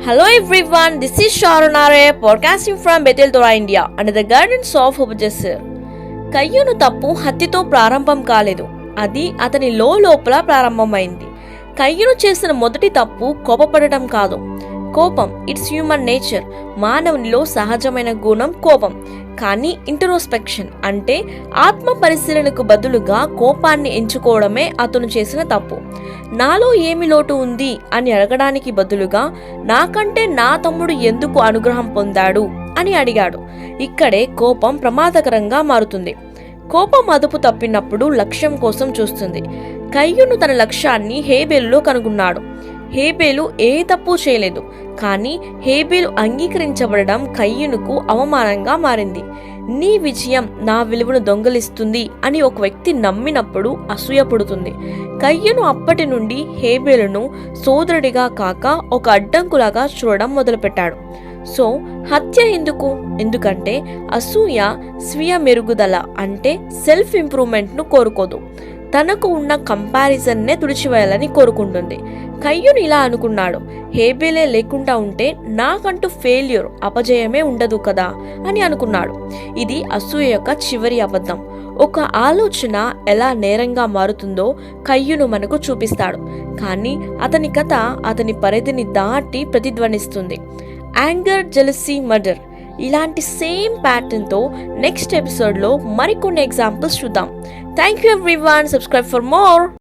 Hello everyone, this is Sharonare podcasting from Bethel Torah, India under the guidance of Ubajasir. కయ్యూను తప్పు హత్యతో ప్రారంభం కాలేదు, అది అతని లోపల ప్రారంభమైంది. కయ్యూను చేసిన మొదటి తప్పు కోపపడటం కాదు. కోపం ఇట్స్ హ్యూమన్ నేచర్, మానవునిలో సహజమైన గుణం కోపం. కానీ ఇంట్రోస్పెక్షన్ అంటే ఆత్మ పరిశీలనకు బదులుగా కోపాన్ని ఎంచుకోవడమే అతను చేసిన తప్పు. నాలో ఏమి లోటు ఉంది అని అడగడానికి బదులుగా నాకంటే నా తమ్ముడు ఎందుకు అనుగ్రహం పొందాడు అని అడిగాడు. ఇక్కడే కోపం ప్రమాదకరంగా మారుతుంది. కోపం అదుపు తప్పినప్పుడు లక్ష్యం కోసం చూస్తుంది. కయ్యూను తన లక్ష్యాన్ని హేబేలులో కనుగొన్నాడు. హేబేలు ఏ తప్పు చేయలేదు, కానీ హేబేలు అంగీకరించబడడం కయ్యూనుకు అవమానంగా మారింది. నీ విజయం నా విలువను దొంగలిస్తుంది అని ఒక వ్యక్తి నమ్మినప్పుడు అసూయ పుడుతుంది. కయ్యూను అప్పటి నుండి హేబేలును సోదరుడిగా కాక ఒక అడ్డంకులాగా చూడడం మొదలుపెట్టాడు. సో హత్య ఎందుకంటే అసూయ స్వీయ మెరుగుదల అంటే సెల్ఫ్ ఇంప్రూవ్మెంట్ను కోరుకోదు, తనకు ఉన్న కంపారిజన్నే తుడిచివేయాలని కోరుకుంటుంది. కయ్యూను ఇలా అనుకున్నాడు, హేబేలే లేకుండా ఉంటే నాకంటూ ఫెయిల్యూర్ అపజయమే ఉండదు కదా అని అనుకున్నాడు. ఇది అసూయ యొక్క చివరి అబద్ధం. ఒక ఆలోచన ఎలా నేరంగా మారుతుందో కయ్యూను మనకు చూపిస్తాడు, కానీ అతని కథ అతని పరిధిని దాటి ప్రతిధ్వనిస్తుంది. యాంగర్, జెలసీ, మర్డర్ ఇలాంటి సేమ్ ప్యాటర్న్తో నెక్స్ట్ ఎపిసోడ్లో మరికొన్ని ఎగ్జాంపుల్స్ చూద్దాం. Thank you everyone. Subscribe for more.